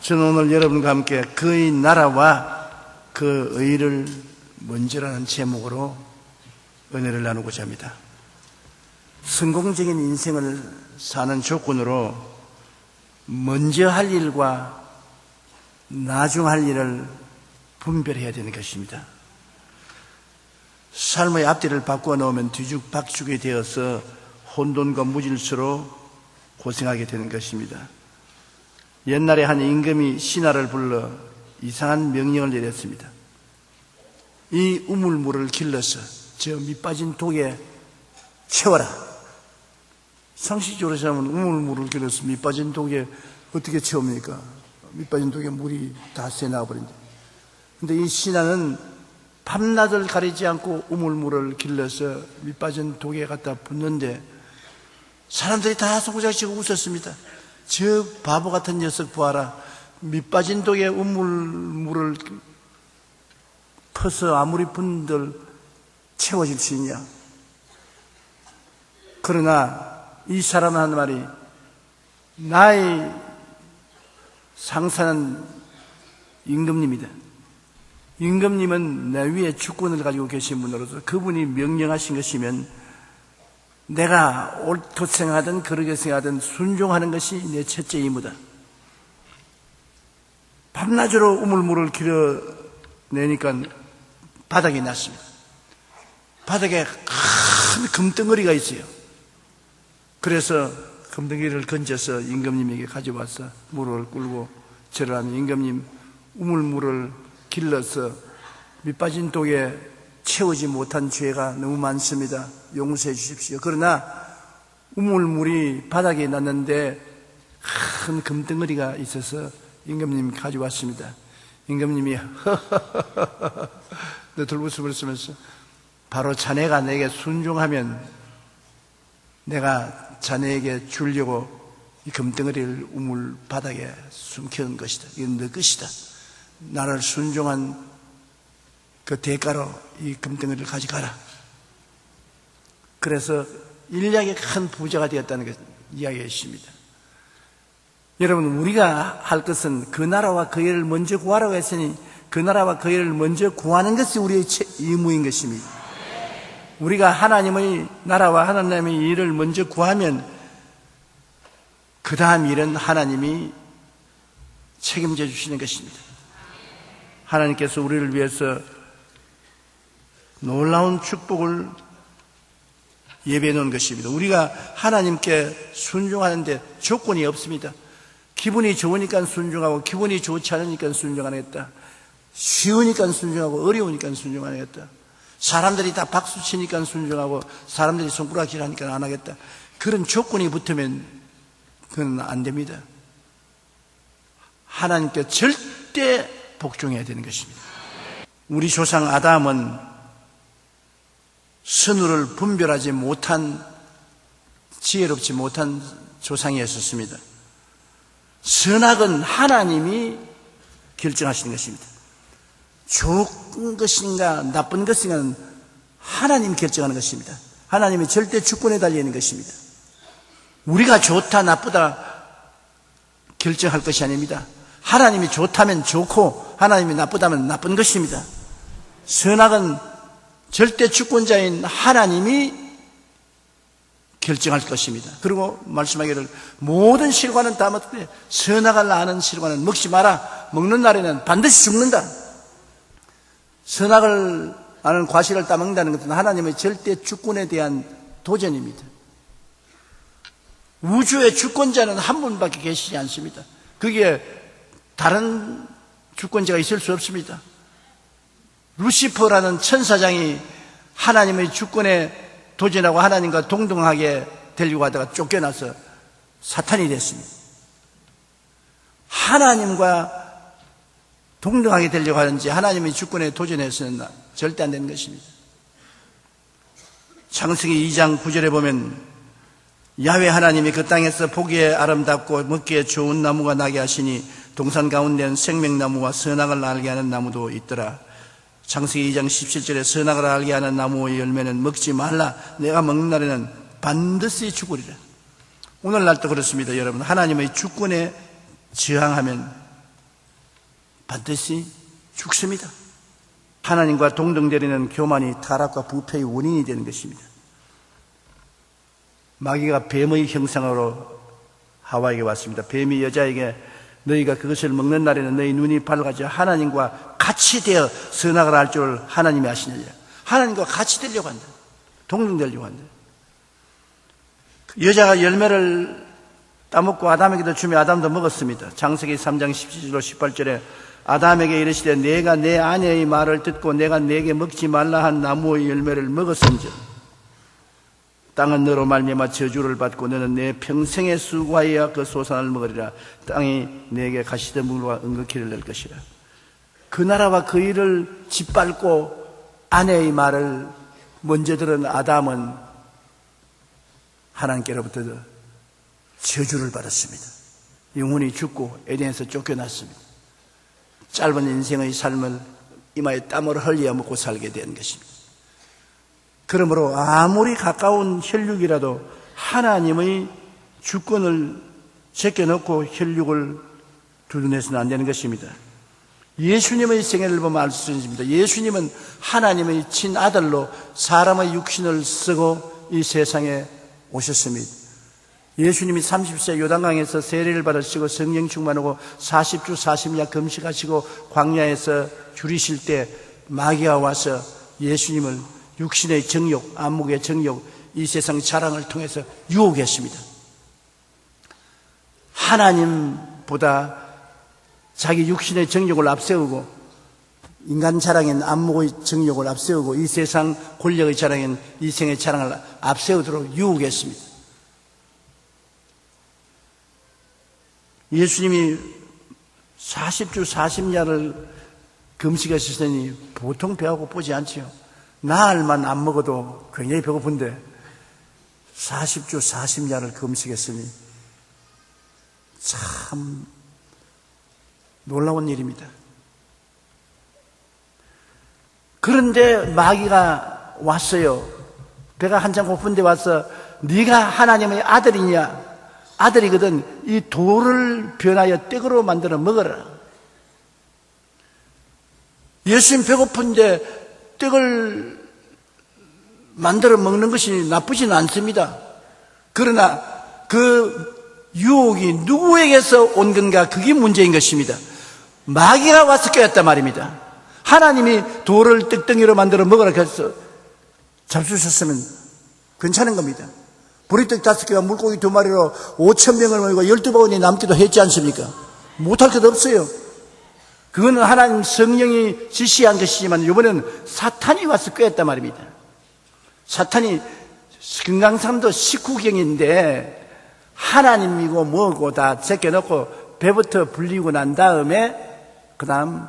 저는 오늘 여러분과 함께 그의 나라와 그 의를 먼저라는 제목으로 은혜를 나누고자 합니다. 성공적인 인생을 사는 조건으로 먼저 할 일과 나중 할 일을 분별해야 되는 것입니다. 삶의 앞뒤를 바꾸어 놓으면 뒤죽박죽이 되어서 혼돈과 무질서로 고생하게 되는 것입니다. 옛날에 한 임금이 신하를 불러 이상한 명령을 내렸습니다. 이 우물물을 길러서 저 밑빠진 독에 채워라. 상식적으로 생각하면 우물물을 길러서 밑빠진 독에 어떻게 채웁니까? 밑빠진 독에 물이 다 새나가버린다. 근데 이 신하는 밤낮을 가리지 않고 우물물을 길러서 밑빠진 독에 갖다 붓는데 사람들이 다 손가락치고 웃었습니다. 저 바보 같은 녀석 보아라. 밑빠진 독에 우물물을 퍼서 아무리 분들 채워질 수 있냐. 그러나 이 사람은 하는 말이, 나의 상사는 임금님이다. 임금님은 내 위에 주권을 가지고 계신 분으로서 그분이 명령하신 것이면 내가 옳게 생각하든 그르게 생각하든 순종하는 것이 내 첫째 임무다. 밤낮으로 우물물을 길어내니까 바닥이 났습니다. 바닥에 큰 금덩어리가 있어요. 그래서 금덩어리를 건져서 임금님에게 가져와서 물을 꿀고 절을 하면, 임금님, 우물물을 길러서 밑빠진 독에 채우지 못한 죄가 너무 많습니다. 용서해 주십시오. 그러나 우물물이 바닥에 났는데 큰 금덩어리가 있어서 임금님이 가져왔습니다. 임금님이 들웃음을 쓰면서, 바로 자네가 내게 순종하면 내가 자네에게 주려고 이 금덩어리를 우물 바닥에 숨겨놓은 것이다. 이건 너 것이다. 나를 순종한 그 대가로 이 금덩어리를 가져가라. 그래서 일량의 큰 부자가 되었다는 것 이야기했습니다. 여러분, 우리가 할 것은 그 나라와 그 일을 먼저 구하라고 했으니 그 나라와 그 일을 먼저 구하는 것이 우리의 의무인 것입니다. 우리가 하나님의 나라와 하나님의 일을 먼저 구하면 그 다음 일은 하나님이 책임져 주시는 것입니다. 하나님께서 우리를 위해서 놀라운 축복을 예배해 놓은 것입니다. 우리가 하나님께 순종하는데 조건이 없습니다. 기분이 좋으니까 순종하고, 기분이 좋지 않으니까 순종 안 하겠다. 쉬우니까 순종하고, 어려우니까 순종 안 하겠다. 사람들이 다 박수 치니까 순종하고, 사람들이 손가락질 하니까 안 하겠다. 그런 조건이 붙으면 그건 안 됩니다. 하나님께 절대 복종해야 되는 것입니다. 우리 조상 아담은 선후를 분별하지 못한, 지혜롭지 못한 조상이었습니다. 선악은 하나님이 결정하시는 것입니다. 좋은 것인가 나쁜 것인가는 하나님이 결정하는 것입니다. 하나님의 절대 주권에 달려있는 것입니다. 우리가 좋다 나쁘다 결정할 것이 아닙니다. 하나님이 좋다면 좋고 하나님이 나쁘다면 나쁜 것입니다. 선악은 절대 주권자인 하나님이 결정할 것입니다. 그리고 말씀하기를, 모든 실과는 다 먹되 선악을 아는 실과는 먹지 마라. 먹는 날에는 반드시 죽는다. 선악을 아는 과실을 따먹는다는 것은 하나님의 절대 주권에 대한 도전입니다. 우주의 주권자는 한 분밖에 계시지 않습니다. 거기에 다른 주권자가 있을 수 없습니다. 루시퍼라는 천사장이 하나님의 주권에 도전하고 하나님과 동등하게 되려고 하다가 쫓겨나서 사탄이 됐습니다. 하나님과 동등하게 되려고 하는지 하나님의 주권에 도전해서는 절대 안 되는 것입니다. 창세기 2장 9절에 보면, 야훼 하나님이 그 땅에서 보기에 아름답고 먹기에 좋은 나무가 나게 하시니 동산 가운데는 생명나무와 선악을 알게 하는 나무도 있더라. 창세기 2장 17절에 선악을 알게 하는 나무의 열매는 먹지 말라. 내가 먹는 날에는 반드시 죽으리라. 오늘날도 그렇습니다. 여러분, 하나님의 주권에 저항하면 반드시 죽습니다. 하나님과 동등되리는 교만이 타락과 부패의 원인이 되는 것입니다. 마귀가 뱀의 형상으로 하와에게 왔습니다. 뱀이 여자에게 너희가 그것을 먹는 날에는 너희 눈이 밝아져 하나님과 같이 되어 선악을 알 줄 하나님이 아시느니라. 하나님과 같이 되려고 한다. 동등되려고 한다. 여자가 열매를 따먹고 아담에게도 주며 아담도 먹었습니다. 창세기 3장 17절 18절에 아담에게 이르시되 내가 내 아내의 말을 듣고 내가 내게 먹지 말라 한 나무의 열매를 먹었은즉 땅은 너로 말미암아 저주를 받고 너는 내 평생의 수고하여 그 소산을 먹으리라. 땅이 내게 가시덤불과 은극히를 낼 것이라. 그 나라와 그 일을 짓밟고 아내의 말을 먼저 들은 아담은 하나님께로부터 저주를 받았습니다. 영혼이 죽고 에덴에서 쫓겨났습니다. 짧은 인생의 삶을 이마에 땀을 흘려 먹고 살게 된 것입니다. 그러므로 아무리 가까운 혈육이라도 하나님의 주권을 제껴놓고 혈육을 두둔해서는 안 되는 것입니다. 예수님의 생애를 보면 알 수 있습니다. 예수님은 하나님의 친아들로 사람의 육신을 쓰고 이 세상에 오셨습니다. 예수님이 30세 요단강에서 세례를 받으시고 성령 충만하고 40주 40야 금식하시고 광야에서 줄이실 때 마귀가 와서 예수님을 육신의 정욕, 안목의 정욕, 이 세상 자랑을 통해서 유혹했습니다. 하나님보다 자기 육신의 정욕을 앞세우고 인간 자랑인 안목의 정욕을 앞세우고 이 세상 권력의 자랑인 이생의 자랑을 앞세우도록 유혹했습니다. 예수님이 40주 40야를 금식하시더니 보통 배가 고프지 않지요. 나흘만 안 먹어도 굉장히 배고픈데 40주 40야를 금식했으니 참 놀라운 일입니다. 그런데 마귀가 왔어요. 배가 한참 고픈데 와서 네가 하나님의 아들이냐? 아들이거든 이 돌을 변하여 떡으로 만들어 먹어라. 예수님 배고픈데 떡을 만들어 먹는 것이 나쁘진 않습니다. 그러나 그 유혹이 누구에게서 온 건가 그게 문제인 것입니다. 마귀가 와서 깨웠단 말입니다. 하나님이 돌을 떡덩이로 만들어 먹으라 그래서 잡수셨으면 괜찮은 겁니다. 보리떡 5개와 물고기 2마리로 5,000명을 먹이고 12바구니 남기도 했지 않습니까? 못할 것 없어요. 그거는 하나님 성령이 지시한 것이지만 이번에는 사탄이 와서 꾀했단 말입니다. 사탄이 금강산도 19경인데 하나님이고 뭐고 다 제껴놓고 배부터 불리고 난 다음에 그 다음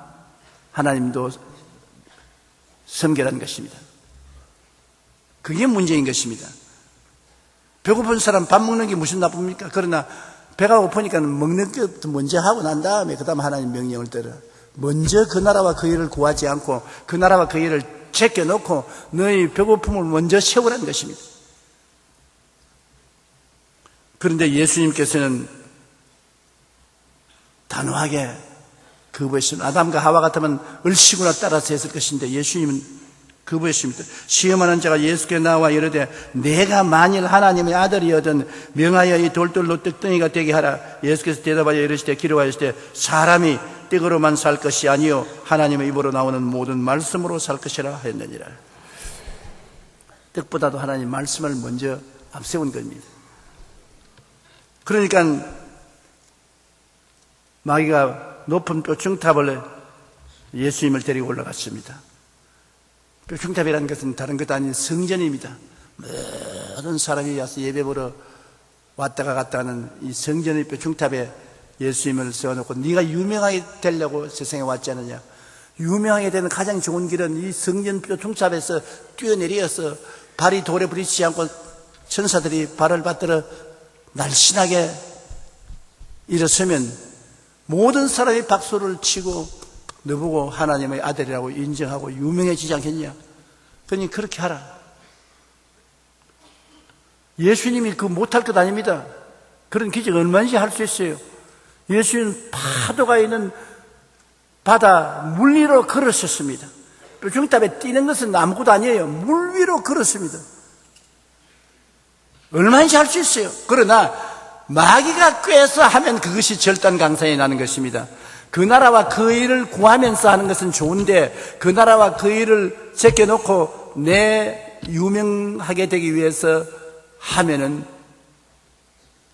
하나님도 섬겨라는 것입니다. 그게 문제인 것입니다. 배고픈 사람 밥 먹는 게 무슨 나쁩니까? 그러나 배가 고프니까 먹는 것부터 먼저 하고 난 다음에 그 다음 하나님 명령을 따라 먼저 그 나라와 그 일을 구하지 않고 그 나라와 그 일을 제껴놓고 너희 배고픔을 먼저 채우라는 것입니다. 그런데 예수님께서는 단호하게 거부했습니다. 아담과 하와 같으면 을씨구나 따라서 했을 것인데 예수님은 거부했습니다. 시험하는 자가 예수께 나와 이르되 내가 만일 하나님의 아들이거든 명하여 이 돌들로 떡덩이가 되게 하라. 예수께서 대답하여 이르시되 기록하시되 사람이 떡으로만 살 것이 아니요 하나님의 입으로 나오는 모든 말씀으로 살 것이라 하였느니라. 떡보다도 하나님 말씀을 먼저 앞세운 겁니다. 그러니까 마귀가 높은 뼈충탑을 예수님을 데리고 올라갔습니다. 뼈충탑이라는 것은 다른 것도 아닌 성전입니다. 모든 사람이 와서 예배보러 왔다가 갔다 하는 이 성전의 뼈충탑에 예수님을 세워놓고 네가 유명하게 되려고 세상에 왔지 않느냐. 유명하게 되는 가장 좋은 길은 이 성전 뼈충탑에서 뛰어내려서 발이 돌에 부딪히지 않고 천사들이 발을 받들어 날씬하게 일어서면 모든 사람이 박수를 치고 너보고 하나님의 아들이라고 인정하고 유명해지지 않겠냐. 그러니 그렇게 하라. 예수님이 그 못할 것 아닙니다. 그런 기적 얼마든지 할 수 있어요. 예수님은 파도가 있는 바다 물 위로 걸으셨습니다. 뾰중탑에 뛰는 것은 아무것도 아니에요. 물 위로 걸었습니다. 얼마든지 할 수 있어요. 그러나 마귀가 꾀서 하면 그것이 절단강산이 나는 것입니다. 그 나라와 그 일을 구하면서 하는 것은 좋은데 그 나라와 그 일을 제껴놓고 내 유명하게 되기 위해서 하면은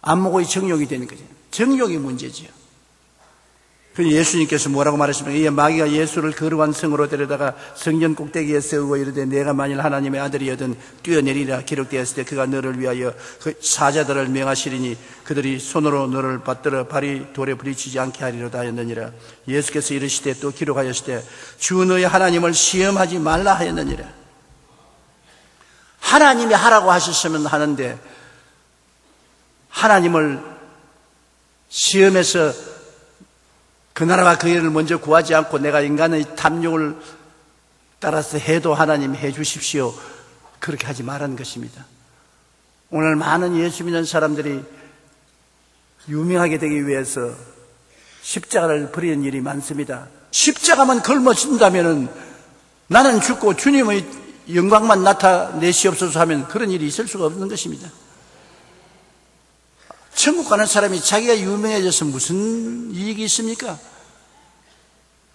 안목의 정욕이 되는 거죠. 정욕이 문제지요. 그 예수님께서 뭐라고 말하십니까? 이 마귀가 예수를 거룩한 성으로 데려다가 성전 꼭대기에 세우고 이르되 내가 만일 하나님의 아들이여든 뛰어내리라 기록되었을 때 그가 너를 위하여 그 사자들을 명하시리니 그들이 손으로 너를 받들어 발이 돌에 부딪히지 않게 하리로다 하였느니라. 예수께서 이르시되 또 기록하였을 때 주 너의 하나님을 시험하지 말라 하였느니라. 하나님이 하라고 하셨으면 하는데 하나님을 시험해서 그 나라와 그 일을 먼저 구하지 않고 내가 인간의 탐욕을 따라서 해도 하나님 해 주십시오. 그렇게 하지 말라는 것입니다. 오늘 많은 예수 믿는 사람들이 유명하게 되기 위해서 십자가를 버리는 일이 많습니다. 십자가만 걸머진다면 나는 죽고 주님의 영광만 나타내시옵소서 하면 그런 일이 있을 수가 없는 것입니다. 천국 가는 사람이 자기가 유명해져서 무슨 이익이 있습니까?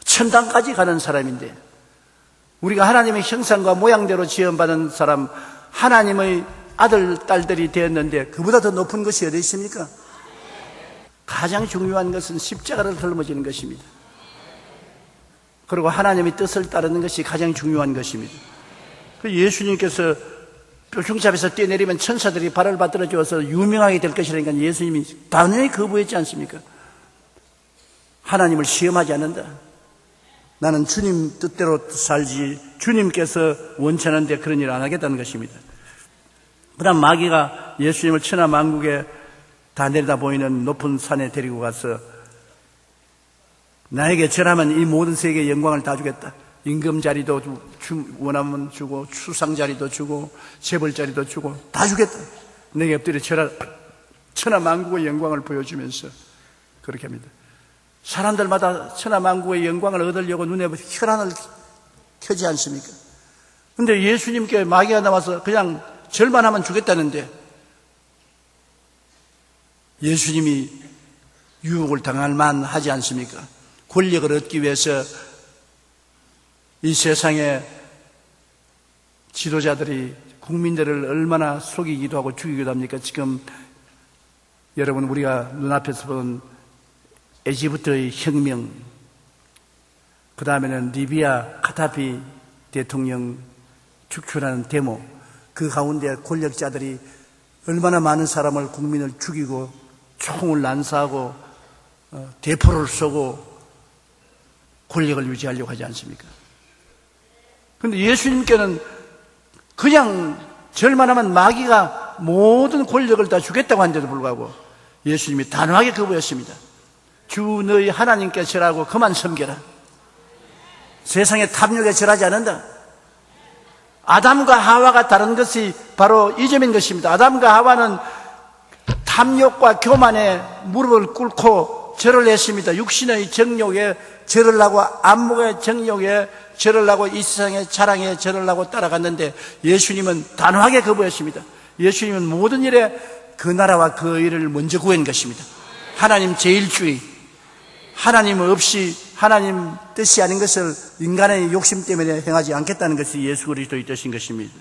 천당까지 가는 사람인데 우리가 하나님의 형상과 모양대로 지음받은 사람 하나님의 아들, 딸들이 되었는데 그보다 더 높은 것이 어디 있습니까? 가장 중요한 것은 십자가를 짊어지는 것입니다. 그리고 하나님의 뜻을 따르는 것이 가장 중요한 것입니다. 예수님께서 뾰중잡에서 뛰어내리면 천사들이 발을 받들어 주어서 유명하게 될 것이라니까 예수님이 당연히 거부했지 않습니까? 하나님을 시험하지 않는다. 나는 주님 뜻대로 살지 주님께서 원하는데 그런 일을 안 하겠다는 것입니다. 그 다음 마귀가 예수님을 천하만국에 다 내려다 보이는 높은 산에 데리고 가서 나에게 절하면 이 모든 세계의 영광을 다 주겠다. 임금 자리도 원하면 주고 추상 자리도 주고 재벌 자리도 주고 다 주겠다. 내게 엎드려 절하. 천하만국의 영광을 보여주면서 그렇게 합니다. 사람들마다 천하만국의 영광을 얻으려고 눈에 혈안을 켜지 않습니까? 그런데 예수님께 마귀가 나와서 그냥 절만 하면 주겠다는데 예수님이 유혹을 당할 만하지 않습니까? 권력을 얻기 위해서 이 세상의 지도자들이 국민들을 얼마나 속이기도 하고 죽이기도 합니까? 지금 여러분 우리가 눈앞에서 본 에집트의 혁명, 그 다음에는 리비아 카다피 대통령 축출하는 데모, 그 가운데 권력자들이 얼마나 많은 사람을 국민을 죽이고 총을 난사하고 대포를 쏘고 권력을 유지하려고 하지 않습니까? 그런데 예수님께는 그냥 절만 하면 마귀가 모든 권력을 다 주겠다고 하는데도 불구하고 예수님이 단호하게 거부했습니다. 주 너희 하나님께 절하고 그만 섬겨라. 세상의 탐욕에 절하지 않는다. 아담과 하와가 다른 것이 바로 이 점인 것입니다. 아담과 하와는 탐욕과 교만에 무릎을 꿇고 절을 했습니다. 육신의 정욕에 절을 하고 안목의 정욕에 절을 하고 이 세상의 자랑에 절을 하고 따라갔는데 예수님은 단호하게 거부했습니다. 예수님은 모든 일에 그 나라와 그 일을 먼저 구한 것입니다. 하나님 제일주의, 하나님 없이 하나님 뜻이 아닌 것을 인간의 욕심 때문에 행하지 않겠다는 것이 예수 그리스도의 뜻인 것입니다.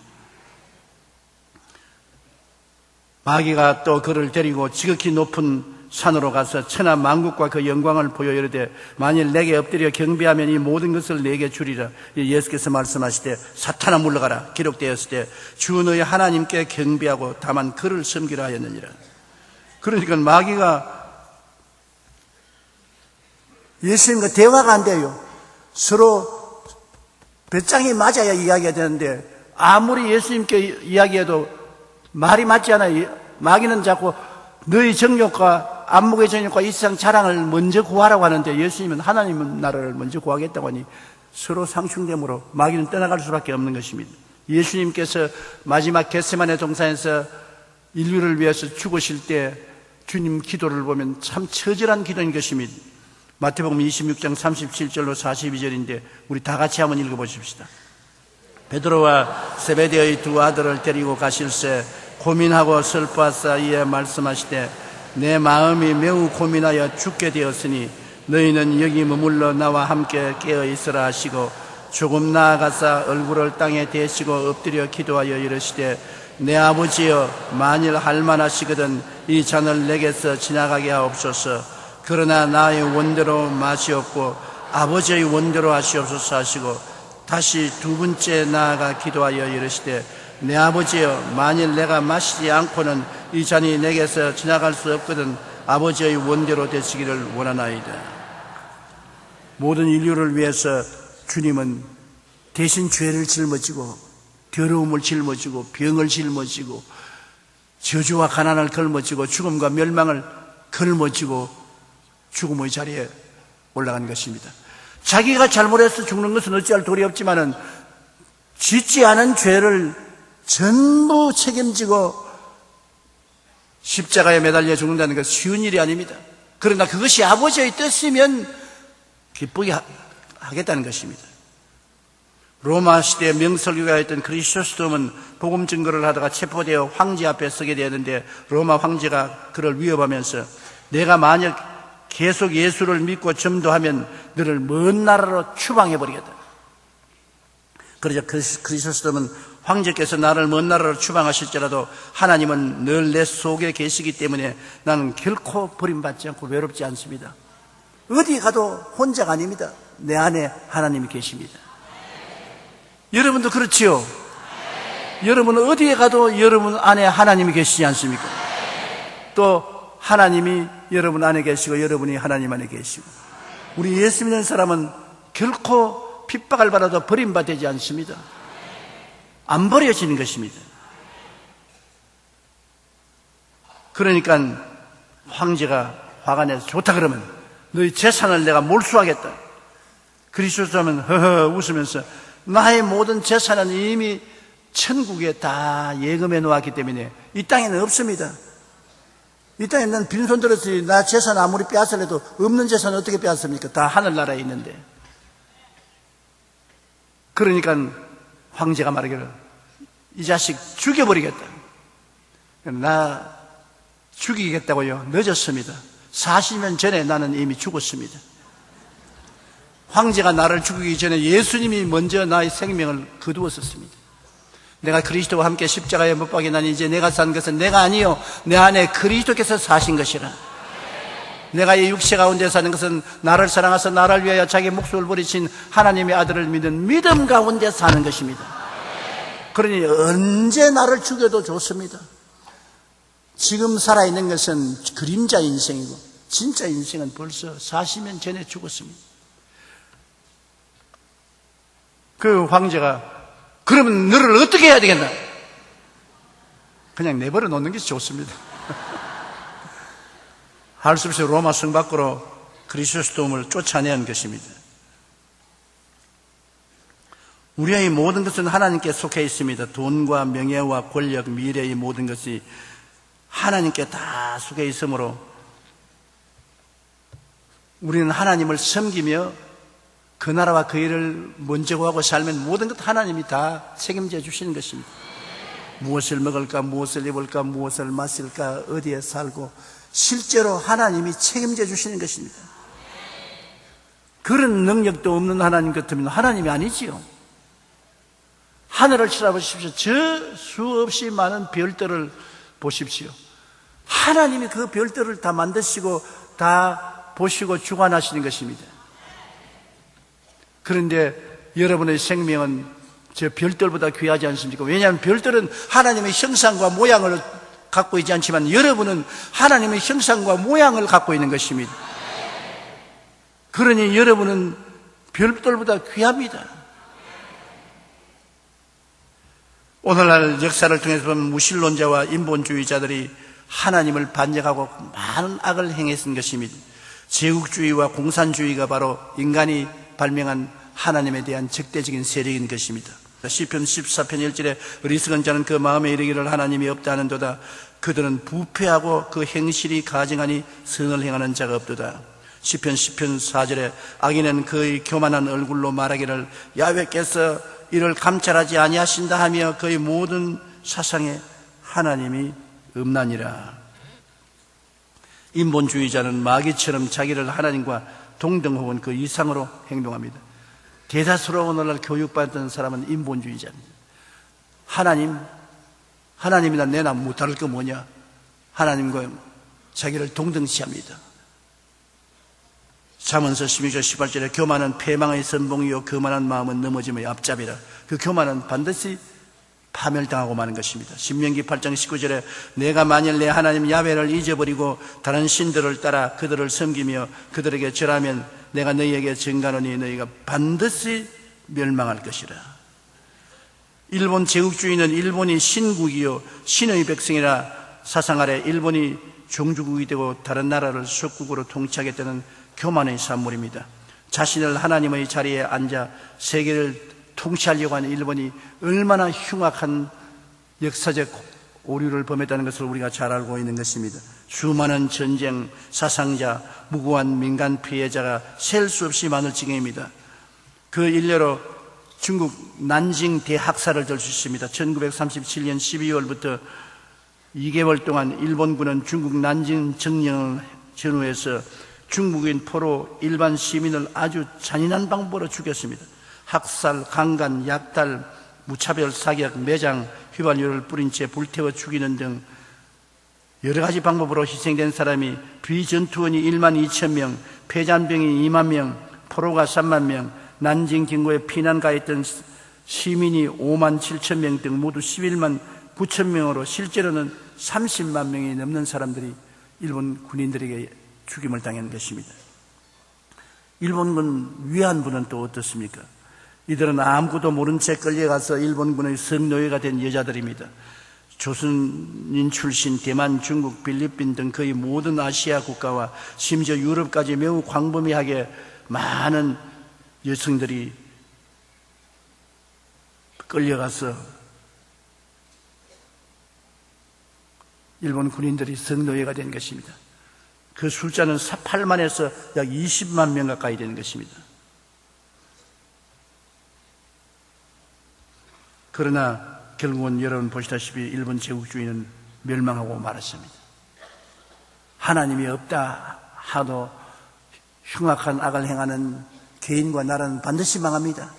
마귀가 또 그를 데리고 지극히 높은 산으로 가서 천하 만국과 그 영광을 보여 이르되 만일 내게 엎드려 경배하면 이 모든 것을 내게 주리라. 예수께서 말씀하시되 사탄아 물러가라. 기록되었을 때 주 너의 하나님께 경배하고 다만 그를 섬기라 하였느니라. 그러니까 마귀가 예수님과 대화가 안 돼요. 서로 배짱이 맞아야 이야기가 되는데 아무리 예수님께 이야기해도 말이 맞지 않아요. 마귀는 자꾸 너희 정욕과 안목의 정욕과 이 세상 자랑을 먼저 구하라고 하는데 예수님은 하나님은 나라를 먼저 구하겠다고 하니 서로 상충됨으로 마귀는 떠나갈 수밖에 없는 것입니다. 예수님께서 마지막 겟세마네 동산에서 인류를 위해서 죽으실 때 주님 기도를 보면 참 처절한 기도인 것입니다. 마태복음 26장 37절로 42절인데 우리 다 같이 한번 읽어보십시다. 베드로와 세베대의 두 아들을 데리고 가실새 고민하고 슬퍼하사 이에 말씀하시되 내 마음이 매우 고민하여 죽게 되었으니 너희는 여기 머물러 나와 함께 깨어 있으라 하시고 조금 나아가사 얼굴을 땅에 대시고 엎드려 기도하여 이르시되 내 아버지여 만일 할만하시거든 이 잔을 내게서 지나가게 하옵소서. 그러나 나의 원대로 마시옵고 아버지의 원대로 하시옵소서 하시고 다시 두 번째 나아가 기도하여 이르시되 내 아버지여 만일 내가 마시지 않고는 이 잔이 내게서 지나갈 수 없거든 아버지의 원대로 되시기를 원하나이다. 모든 인류를 위해서 주님은 대신 죄를 짊어지고 더러움을 짊어지고 병을 짊어지고 저주와 가난을 걸머지고 죽음과 멸망을 걸머지고 죽음의 자리에 올라간 것입니다. 자기가 잘못해서 죽는 것은 어찌할 도리 없지만은 짓지 않은 죄를 전부 책임지고 십자가에 매달려 죽는다는 것은 쉬운 일이 아닙니다. 그러나 그것이 아버지의 뜻이면 기쁘게 하겠다는 것입니다. 로마 시대의 명설교가였던 크리소스톰은 복음 증거를 하다가 체포되어 황제 앞에 서게 되었는데 로마 황제가 그를 위협하면서 내가 만약 계속 예수를 믿고 전도하면 너를 먼 나라로 추방해버리겠다. 그러자 크리소스톰은 황제께서 나를 먼 나라로 추방하실지라도 하나님은 늘 내 속에 계시기 때문에 나는 결코 버림받지 않고 외롭지 않습니다. 어디 가도 혼자가 아닙니다. 내 안에 하나님이 계십니다. 여러분도 그렇지요? 여러분은 어디에 가도 여러분 안에 하나님이 계시지 않습니까? 또 하나님이 여러분 안에 계시고 여러분이 하나님 안에 계시고 우리 예수 믿는 사람은 결코 핍박을 받아도 버림받지 않습니다. 안 버려지는 것입니다. 그러니까 황제가 화가 내서 좋다 그러면 너희 재산을 내가 몰수하겠다. 그리스도는 허허 웃으면서 나의 모든 재산은 이미 천국에 다 예금해 놓았기 때문에 이 땅에는 없습니다. 이 땅에 난 빈손 들어서 나 재산 아무리 빼앗으려도 없는 재산 어떻게 빼앗습니까? 다 하늘나라에 있는데. 그러니까 황제가 말하기를 이 자식 죽여버리겠다. 나 죽이겠다고요? 늦었습니다. 40년 전에 나는 이미 죽었습니다. 황제가 나를 죽이기 전에 예수님이 먼저 나의 생명을 거두었었습니다. 내가 그리스도와 함께 십자가에 못 박혀 나니 이제 내가 산 것은 내가 아니요 내 안에 그리스도께서 사신 것이라. 내가 이 육체 가운데 사는 것은 나를 사랑하사 나를 위하여 자기 목숨을 버리신 하나님의 아들을 믿는 믿음 가운데 사는 것입니다. 그러니 언제 나를 죽여도 좋습니다. 지금 살아있는 것은 그림자 인생이고 진짜 인생은 벌써 40년 전에 죽었습니다. 그 황제가 그러면 너를 어떻게 해야 되겠나? 그냥 내버려 놓는 것이 좋습니다. 할 수 없이 로마 성 밖으로 그리스도를 쫓아내는 것입니다. 우리의 모든 것은 하나님께 속해 있습니다. 돈과 명예와 권력, 미래의 모든 것이 하나님께 다 속해 있으므로 우리는 하나님을 섬기며 그 나라와 그 일을 먼저 구하고 살면 모든 것 하나님이 다 책임져 주시는 것입니다. 무엇을 먹을까, 무엇을 입을까, 무엇을 마실까, 어디에 살고 실제로 하나님이 책임져 주시는 것입니다. 그런 능력도 없는 하나님 같으면 하나님이 아니지요. 하늘을 쳐다보십시오. 저 수없이 많은 별들을 보십시오. 하나님이 그 별들을 다 만드시고 다 보시고 주관하시는 것입니다. 그런데 여러분의 생명은 저 별들보다 귀하지 않습니까? 왜냐하면 별들은 하나님의 형상과 모양을 갖고 있지 않지만 여러분은 하나님의 형상과 모양을 갖고 있는 것입니다. 그러니 여러분은 별들보다 귀합니다. 오늘날 역사를 통해서 보면 무신론자와 인본주의자들이 하나님을 반역하고 많은 악을 행했던 것입니다. 제국주의와 공산주의가 바로 인간이 발명한 하나님에 대한 적대적인 세력인 것입니다. 시편 14편 1절에 어리석은 자는 그 마음에 이르기를 하나님이 없다 하는도다. 그들은 부패하고 그 행실이 가증하니 선을 행하는 자가 없도다. 시편 4절에 악인은 그의 교만한 얼굴로 말하기를 야훼께서 이를 감찰하지 아니하신다 하며 그의 모든 사상에 하나님이 없나니라. 인본주의자는 마귀처럼 자기를 하나님과 동등 혹은 그 이상으로 행동합니다. 대다수로 오늘날 교육받던 사람은 인본주의자입니다. 하나님이나 내나 못다를 거 뭐냐? 하나님과 자기를 동등시합니다. 잠언서 16절 18절에 교만은 패망의 선봉이요 교만한 마음은 넘어짐의 앞잡이라. 그 교만은 반드시 파멸당하고 마는 것입니다. 신명기 8장 19절에 내가 만일 내 하나님 야훼를 잊어버리고 다른 신들을 따라 그들을 섬기며 그들에게 절하면 내가 너희에게 증가하노니 너희가 반드시 멸망할 것이라. 일본 제국주의는 일본이 신국이요 신의 백성이라 사상 아래 일본이 종주국이 되고 다른 나라를属국으로 통치하겠다는 교만의 산물입니다. 자신을 하나님의 자리에 앉아 세계를 통치하려고 하는 일본이 얼마나 흉악한 역사적 오류를 범했다는 것을 우리가 잘 알고 있는 것입니다. 수많은 전쟁, 사상자, 무고한 민간 피해자가 셀 수 없이 많을 지경입니다. 그 일례로 중국 난징 대학살을 들 수 있습니다. 1937년 12월부터 2개월 동안 일본군은 중국 난징 정령을 전후해서 중국인 포로 일반 시민을 아주 잔인한 방법으로 죽였습니다. 학살, 강간, 약탈, 무차별 사격, 매장, 휘발유를 뿌린 채 불태워 죽이는 등 여러 가지 방법으로 희생된 사람이 비전투원이 1만 2천 명, 폐잔병이 2만 명, 포로가 3만 명, 난징 경고에 피난 가했던 시민이 5만 7천 명 등 모두 11만 9천 명으로 실제로는 30만 명이 넘는 사람들이 일본 군인들에게 죽임을 당한 것입니다. 일본군 위안부는 또 어떻습니까? 이들은 아무것도 모른 채 끌려가서 일본군의 성노예가 된 여자들입니다. 조선인 출신 대만, 중국, 필리핀 등 거의 모든 아시아 국가와 심지어 유럽까지 매우 광범위하게 많은 여성들이 끌려가서 일본 군인들이 성노예가 된 것입니다. 그 숫자는 8만에서 약 20만 명 가까이 되는 것입니다. 그러나 결국은 여러분 보시다시피 일본 제국주의는 멸망하고 말았습니다. 하나님이 없다 하도 흉악한 악을 행하는 개인과 나라는 반드시 망합니다.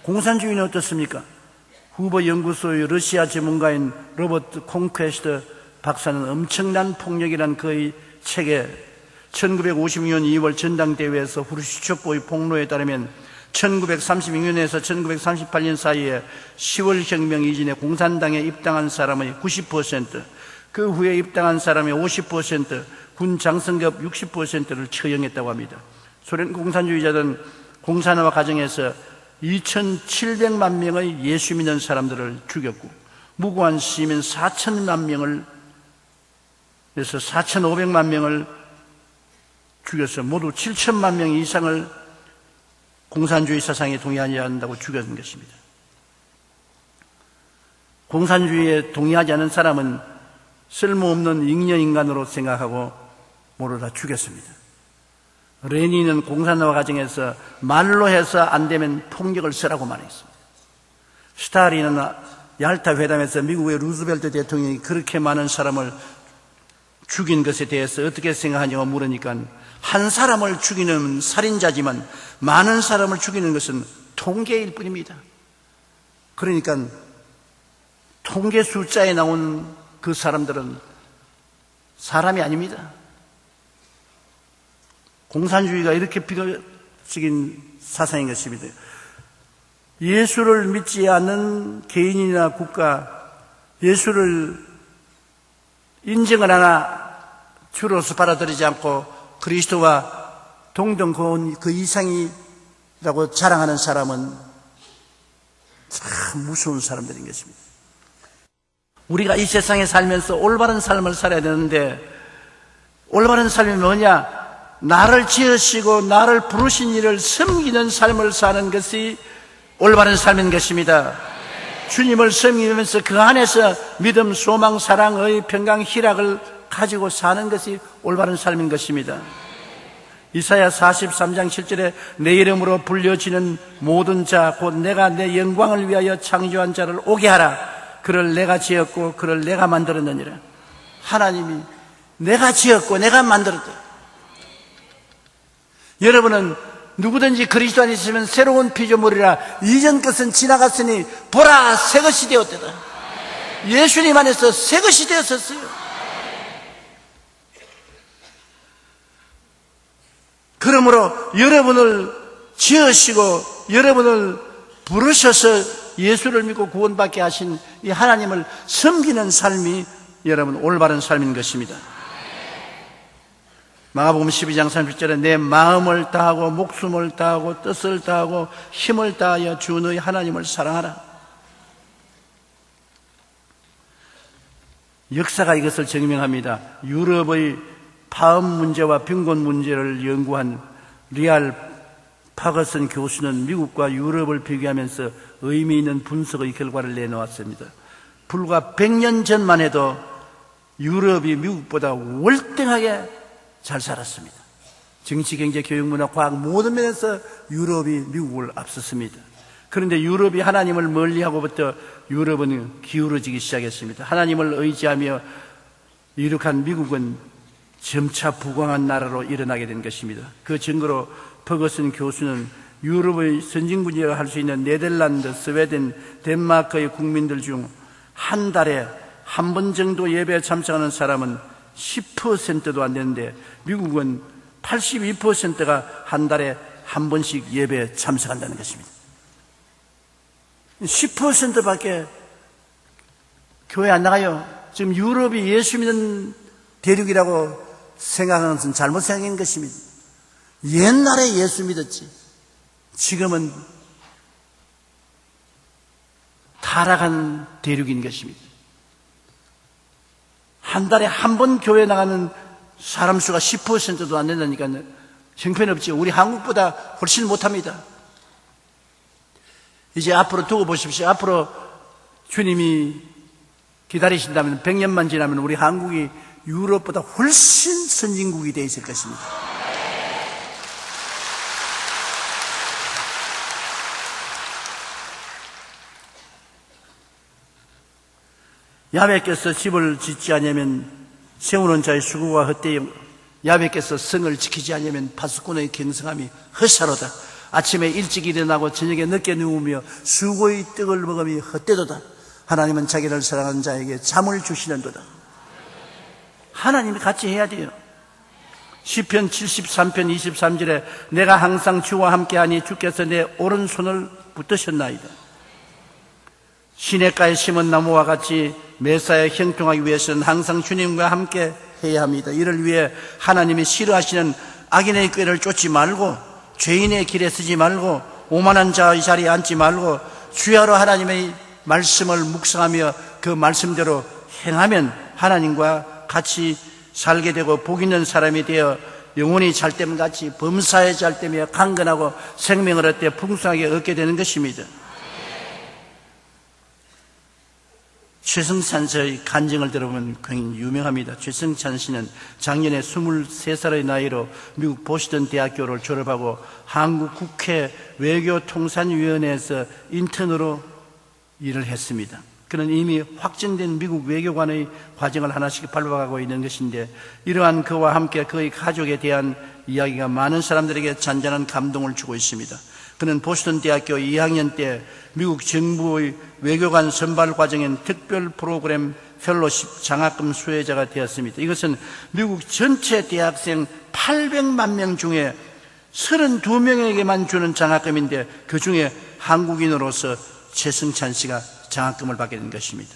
공산주의는 어떻습니까? 후보 연구소의 러시아 전문가인 로버트 콩퀘스트 박사는 엄청난 폭력이란 그의 책에 1956년 2월 전당대회에서 후르시초프의 폭로에 따르면 1936년에서 1938년 사이에 10월 혁명 이전에 공산당에 입당한 사람의 90%, 그 후에 입당한 사람의 50%, 군 장성급 60%를 처형했다고 합니다. 소련 공산주의자들은 공산화 과정에서 2,700만 명의 예수 믿는 사람들을 죽였고 무고한 시민 4천만 명을 그래서 4,500만 명을 죽여서 모두 7천만 명 이상을 공산주의 사상에 동의하지 않는다고 죽였는 것입니다. 공산주의에 동의하지 않는 사람은 쓸모없는 잉여인간으로 생각하고 모두 다 죽였습니다. 레닌은 공산화 과정에서 말로 해서 안 되면 폭력을 쓰라고 말했습니다. 스탈린은 얄타 회담에서 미국의 루즈벨트 대통령이 그렇게 많은 사람을 죽인 것에 대해서 어떻게 생각하냐고 물으니까 한 사람을 죽이는 살인자지만 많은 사람을 죽이는 것은 통계일 뿐입니다. 그러니까 통계 숫자에 나온 그 사람들은 사람이 아닙니다. 공산주의가 이렇게 비극적인 사상인 것입니다. 예수를 믿지 않는 개인이나 국가, 예수를 인정을 하나 주로서 받아들이지 않고 그리스도와 동등 그 이상이라고 자랑하는 사람은 참 무서운 사람들인 것입니다. 우리가 이 세상에 살면서 올바른 삶을 살아야 되는데 올바른 삶이 뭐냐? 나를 지으시고 나를 부르신 이를 섬기는 삶을 사는 것이 올바른 삶인 것입니다. 주님을 섬기면서 그 안에서 믿음, 소망, 사랑의 평강, 희락을 가지고 사는 것이 올바른 삶인 것입니다. 이사야 43장 7절에 내 이름으로 불려지는 모든 자 곧 내가 내 영광을 위하여 창조한 자를 오게 하라. 그를 내가 지었고 그를 내가 만들었느니라. 하나님이 내가 지었고 내가 만들었다. 여러분은 누구든지 그리스도 안에 있으면 새로운 피조물이라. 이전 것은 지나갔으니 보라 새 것이 되었다. 예수님 안에서 새 것이 되었었어요. 그러므로 여러분을 지으시고 여러분을 부르셔서 예수를 믿고 구원받게 하신 이 하나님을 섬기는 삶이 여러분 올바른 삶인 것입니다. 마가복음 12장 30절에 내 마음을 다하고 목숨을 다하고 뜻을 다하고 힘을 다하여 주 너희 하나님을 사랑하라. 역사가 이것을 증명합니다. 유럽의 파업 문제와 빈곤 문제를 연구한 리알 파거슨 교수는 미국과 유럽을 비교하면서 의미 있는 분석의 결과를 내놓았습니다. 불과 100년 전만 해도 유럽이 미국보다 월등하게 잘 살았습니다. 정치, 경제, 교육, 문화, 과학 모든 면에서 유럽이 미국을 앞섰습니다. 그런데 유럽이 하나님을 멀리하고부터 유럽은 기울어지기 시작했습니다. 하나님을 의지하며 이룩한 미국은 점차 부강한 나라로 일어나게 된 것입니다. 그 증거로 퍼거슨 교수는 유럽의 선진국이라고 할 수 있는 네덜란드, 스웨덴, 덴마크의 국민들 중 한 달에 한 번 정도 예배에 참석하는 사람은 10%도 안 되는데 미국은 82%가 한 달에 한 번씩 예배에 참석한다는 것입니다. 10%밖에 교회 안 나가요. 지금 유럽이 예수 믿는 대륙이라고 생각하는 것은 잘못 생각인 것입니다. 옛날에 예수 믿었지. 지금은 타락한 대륙인 것입니다. 한 달에 한 번 교회 나가는 사람 수가 10%도 안 된다니까요. 형편없지. 우리 한국보다 훨씬 못합니다. 이제 앞으로 두고 보십시오. 앞으로 주님이 기다리신다면 100년만 지나면 우리 한국이 유럽보다 훨씬 선진국이 되어 있을 것입니다. 야훼께서 집을 짓지 않으면 세우는 자의 수고가 헛되요 야훼께서 성을 지키지 않으면 파수꾼의 경성함이 헛사로다. 아침에 일찍 일어나고 저녁에 늦게 누우며 수고의 떡을 먹음이 헛되도다. 하나님은 자기를 사랑하는 자에게 잠을 주시는도다. 하나님이 같이 해야 돼요. 시편 73편 23절에 내가 항상 주와 함께하니 주께서 내 오른손을 붙드셨나이다. 시냇가에 심은 나무와 같이 매사에 형통하기 위해서는 항상 주님과 함께 해야 합니다. 이를 위해 하나님이 싫어하시는 악인의 꾀를 쫓지 말고 죄인의 길에 서지 말고 오만한 자의 자리에 앉지 말고 주야로 하나님의 말씀을 묵상하며 그 말씀대로 행하면 하나님과 같이 살게 되고 복 있는 사람이 되어 영혼이 잘됨같이 범사에 잘되며 강건하고 생명을 얻되 풍성하게 얻게 되는 것입니다. 최승찬 씨의 간증을 들어보면 굉장히 유명합니다. 최승찬 씨는 작년에 23살의 나이로 미국 보스턴 대학교를 졸업하고 한국 국회 외교통상위원회에서 인턴으로 일을 했습니다. 그는 이미 확정된 미국 외교관의 과정을 하나씩 밟아가고 있는 것인데 이러한 그와 함께 그의 가족에 대한 이야기가 많은 사람들에게 잔잔한 감동을 주고 있습니다. 그는 보스턴 대학교 2학년 때 미국 정부의 외교관 선발 과정인 특별 프로그램 펠로십 장학금 수혜자가 되었습니다. 이것은 미국 전체 대학생 800만 명 중에 32명에게만 주는 장학금인데 그 중에 한국인으로서 최승찬 씨가 장학금을 받게 된 것입니다.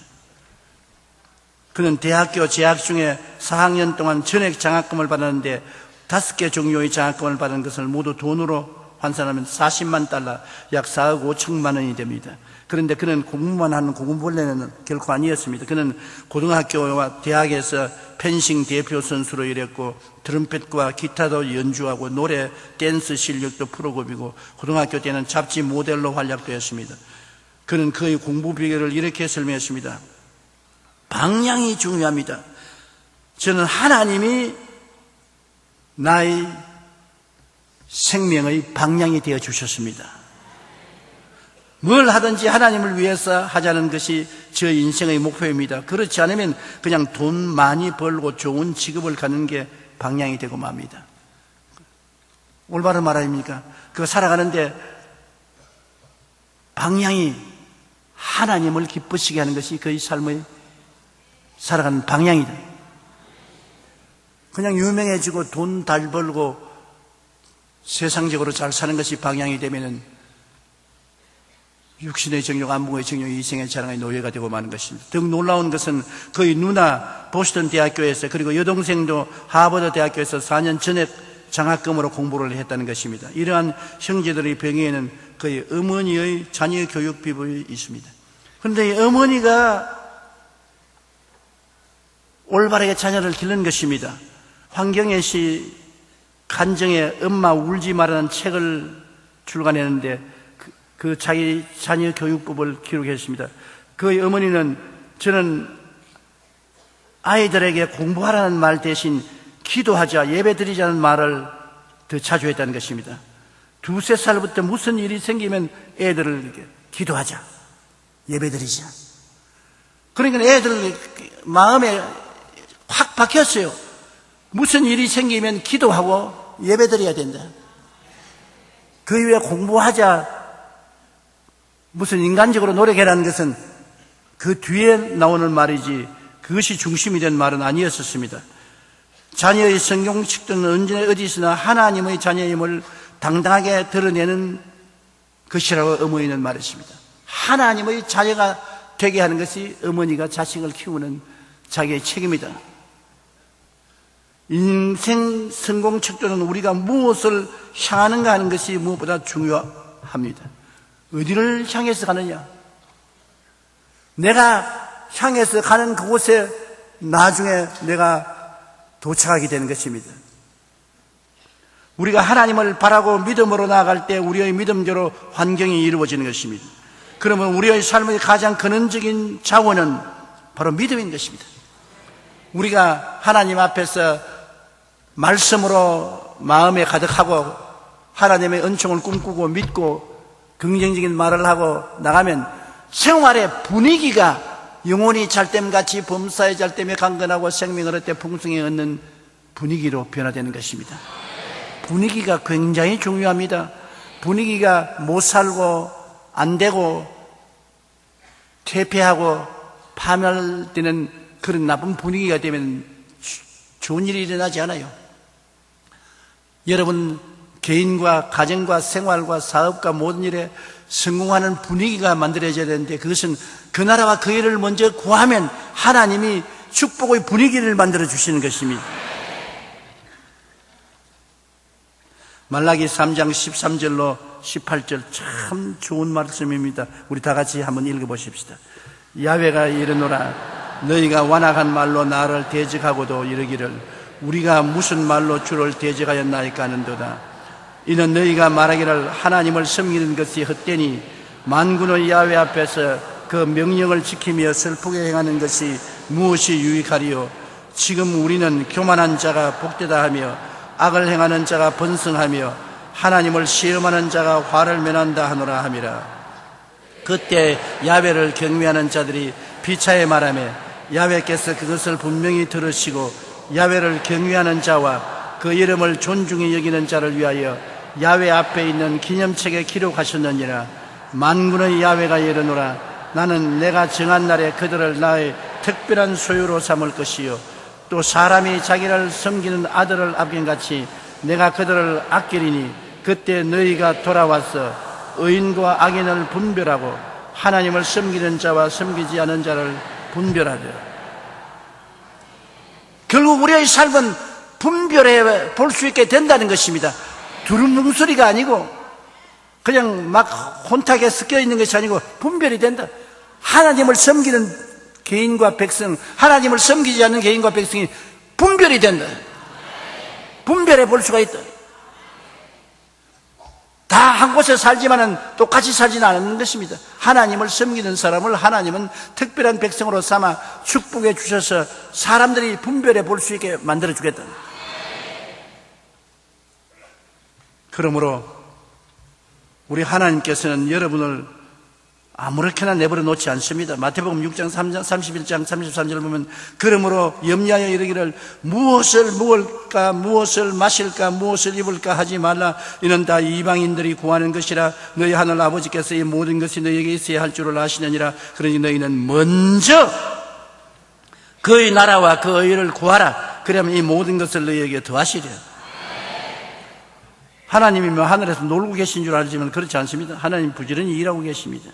그는 대학교 재학 중에 4학년 동안 전액 장학금을 받았는데 5개 종류의 장학금을 받은 것을 모두 돈으로 환산하면 40만 달러, 약 4억 5천만 원이 됩니다. 그런데 그는 공부만 하는 공부벌레는 결코 아니었습니다. 그는 고등학교와 대학에서 펜싱 대표 선수로 일했고 트럼펫과 기타도 연주하고 노래, 댄스 실력도 프로급이고 고등학교 때는 잡지 모델로 활약되었습니다. 그는 그의 공부 비결을 이렇게 설명했습니다. 방향이 중요합니다. 저는 하나님이 나의 생명의 방향이 되어 주셨습니다. 뭘 하든지 하나님을 위해서 하자는 것이 저 인생의 목표입니다. 그렇지 않으면 그냥 돈 많이 벌고 좋은 직업을 갖는 게 방향이 되고 맙니다. 올바른 말 아닙니까? 그거 살아가는데 방향이 하나님을 기쁘시게 하는 것이 그의 삶의 살아가는 방향이다. 그냥 유명해지고 돈 잘 벌고 세상적으로 잘 사는 것이 방향이 되면은 육신의 정욕, 안목의 정욕, 이생의 자랑의 노예가 되고 마는 것입니다. 더욱 놀라운 것은 그의 누나 보스턴 대학교에서, 그리고 여동생도 하버드 대학교에서 4년 전액 장학금으로 공부를 했다는 것입니다. 이러한 형제들의 병에는 그의 어머니의 자녀 교육 비법이 있습니다. 그런데 이 어머니가 올바르게 자녀를 기르는 것입니다. 황경애 씨 간정에 엄마 울지 말라는 책을 출간했는데 그 자기 자녀 교육법을 기록했습니다. 그의 어머니는 저는 아이들에게 공부하라는 말 대신 기도하자, 예배드리자는 말을 더 자주 했다는 것입니다. 2~3살부터 무슨 일이 생기면 애들을 이렇게 기도하자, 예배드리자. 그러니까 애들 마음에 확 박혔어요. 무슨 일이 생기면 기도하고 예배드려야 된다. 그 이후에 공부하자, 무슨 인간적으로 노력해라는 것은 그 뒤에 나오는 말이지 그것이 중심이 된 말은 아니었었습니다. 자녀의 성경식도는 언제나 어디서나 하나님의 자녀임을 당당하게 드러내는 것이라고 어머니는 말했습니다. 하나님의 자녀가 되게 하는 것이 어머니가 자식을 키우는 자기의 책임이다. 인생 성공 척도는 우리가 무엇을 향하는가 하는 것이 무엇보다 중요합니다. 어디를 향해서 가느냐? 내가 향해서 가는 그곳에 나중에 내가 도착하게 되는 것입니다. 우리가 하나님을 바라고 믿음으로 나아갈 때 우리의 믿음대로 환경이 이루어지는 것입니다. 그러면 우리의 삶의 가장 근원적인 자원은 바로 믿음인 것입니다. 우리가 하나님 앞에서 말씀으로 마음에 가득하고 하나님의 은총을 꿈꾸고 믿고 긍정적인 말을 하고 나가면 생활의 분위기가 영혼이 잘됨같이 범사의 잘됨에 강건하고 생명을 얻되 풍성히 얻는 분위기로 변화되는 것입니다. 분위기가 굉장히 중요합니다. 분위기가 못 살고 안 되고 퇴폐하고 파멸되는 그런 나쁜 분위기가 되면 좋은 일이 일어나지 않아요. 여러분 개인과 가정과 생활과 사업과 모든 일에 성공하는 분위기가 만들어져야 되는데 그것은 그 나라와 그 일을 먼저 구하면 하나님이 축복의 분위기를 만들어 주시는 것입니다. 말라기 3장 13절로 18절 참 좋은 말씀입니다. 우리 다 같이 한번 읽어보십시다. 야훼가 이르노라 너희가 완악한 말로 나를 대적하고도 이르기를 우리가 무슨 말로 주를 대적하였나이까 하는도다. 이는 너희가 말하기를 하나님을 섬기는 것이 헛되니 만군의 야훼 앞에서 그 명령을 지키며 슬프게 행하는 것이 무엇이 유익하리요. 지금 우리는 교만한 자가 복되다 하며 악을 행하는 자가 번성하며 하나님을 시험하는 자가 화를 면한다 하노라 함이라. 그때 야훼를 경외하는 자들이 비차에 말하며 야훼께서 그것을 분명히 들으시고 야훼를 경외하는 자와 그 이름을 존중히 여기는 자를 위하여 야훼 앞에 있는 기념책에 기록하셨느니라. 만군의 야훼가 이르노라 나는 내가 정한 날에 그들을 나의 특별한 소유로 삼을 것이요 또 사람이 자기를 섬기는 아들을 아낌같이 내가 그들을 아끼리니 그때 너희가 돌아와서 의인과 악인을 분별하고 하나님을 섬기는 자와 섬기지 않은 자를 분별하되. 결국 우리의 삶은 분별해 볼 수 있게 된다는 것입니다. 두루뭉술이가 아니고 그냥 막 혼탁에 섞여 있는 것이 아니고 분별이 된다. 하나님을 섬기는 개인과 백성, 하나님을 섬기지 않는 개인과 백성이 분별이 된다. 분별해 볼 수가 있다. 다 한 곳에 살지만은 똑같이 살지는 않는 것입니다. 하나님을 섬기는 사람을 하나님은 특별한 백성으로 삼아 축복해 주셔서 사람들이 분별해 볼 수 있게 만들어 주겠다. 그러므로 우리 하나님께서는 여러분을 아무렇게나 내버려 놓지 않습니다. 마태복음 6장 31장 33절을 보면 그러므로 염려하여 이르기를 무엇을 먹을까 무엇을 마실까 무엇을 입을까 하지 말라. 이는 다 이방인들이 구하는 것이라. 너희 하늘 아버지께서 이 모든 것이 너희에게 있어야 할 줄을 아시느니라. 그러니 너희는 먼저 그의 나라와 그 의를 구하라. 그러면 이 모든 것을 너희에게 더하시리라. 하나님이 하늘에서 놀고 계신 줄 알지만 그렇지 않습니다. 하나님 부지런히 일하고 계십니다.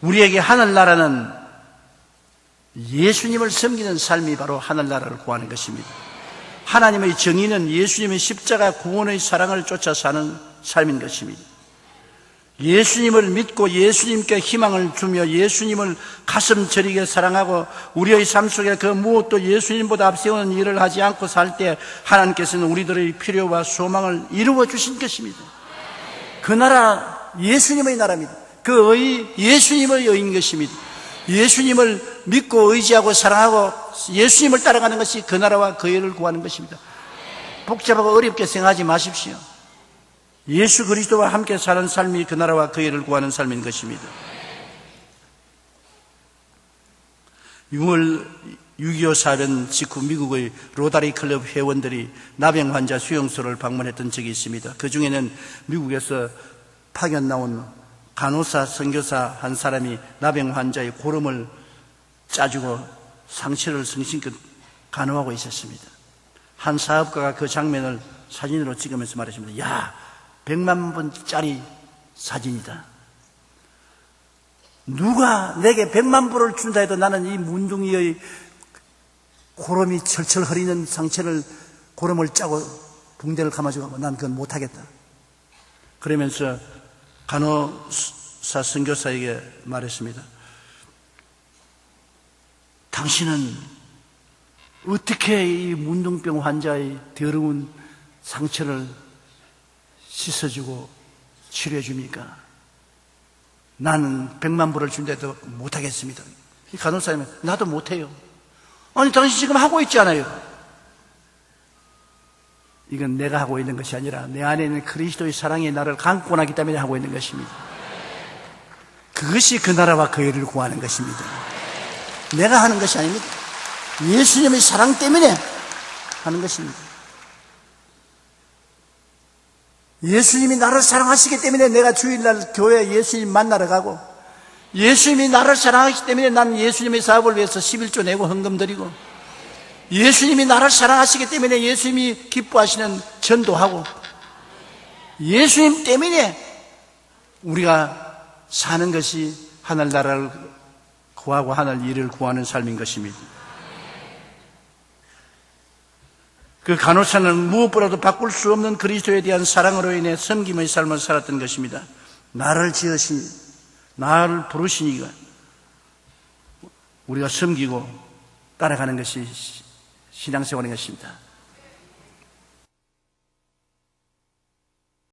우리에게 하늘나라는 예수님을 섬기는 삶이 바로 하늘나라를 구하는 것입니다. 하나님의 정의는 예수님의 십자가 구원의 사랑을 쫓아 사는 삶인 것입니다. 예수님을 믿고 예수님께 희망을 주며 예수님을 가슴 저리게 사랑하고 우리의 삶 속에 그 무엇도 예수님보다 앞세우는 일을 하지 않고 살 때 하나님께서는 우리들의 필요와 소망을 이루어 주신 것입니다. 그 나라 예수님의 나라입니다. 그 의 예수님의 의인 것입니다. 예수님을 믿고 의지하고 사랑하고 예수님을 따라가는 것이 그 나라와 그 의를 구하는 것입니다. 복잡하고 어렵게 생각하지 마십시오. 예수 그리스도와 함께 사는 삶이 그 나라와 그 의를 구하는 삶인 것입니다. 6월 6.25 사변 직후 미국의 로다리 클럽 회원들이 나병 환자 수용소를 방문했던 적이 있습니다. 그 중에는 미국에서 파견 나온 간호사, 선교사 한 사람이 나병 환자의 고름을 짜주고 상처를 성심껏 간호하고 있었습니다. 한 사업가가 그 장면을 사진으로 찍으면서 말했습니다. 야, 100만 분짜리 사진이다. 누가 내게 100만 불을 준다 해도 나는 이 문둥이의 고름이 철철 흐리는 상처를 고름을 짜고 붕대를 감아주고 난 그건 못하겠다. 그러면서 간호사 선교사에게 말했습니다. 당신은 어떻게 이 문둥병 환자의 더러운 상처를 씻어주고 치료해줍니까? 나는 100만 불을 준대도 못하겠습니다. 이 간호사님은 나도 못해요. 아니 당신 지금 하고 있지 않아요? 이건 내가 하고 있는 것이 아니라 내 안에 있는 그리스도의 사랑이 나를 감고 나기 때문에 하고 있는 것입니다. 그것이 그 나라와 그 의를 구하는 것입니다. 내가 하는 것이 아닙니다. 예수님의 사랑 때문에 하는 것입니다. 예수님이 나를 사랑하시기 때문에 내가 주일날 교회에 예수님 만나러 가고, 예수님이 나를 사랑하시기 때문에 난 예수님의 사업을 위해서 11조 내고 헌금 드리고, 예수님이 나를 사랑하시기 때문에 예수님이 기뻐하시는 전도하고, 예수님 때문에 우리가 사는 것이 하늘나라를 구하고 하늘 일을 구하는 삶인 것입니다. 그 간호사는 무엇보다도 바꿀 수 없는 그리스도에 대한 사랑으로 인해 섬김의 삶을 살았던 것입니다. 나를 지으신, 나를 부르시니까 우리가 섬기고 따라가는 것이 신앙생활인 것입니다.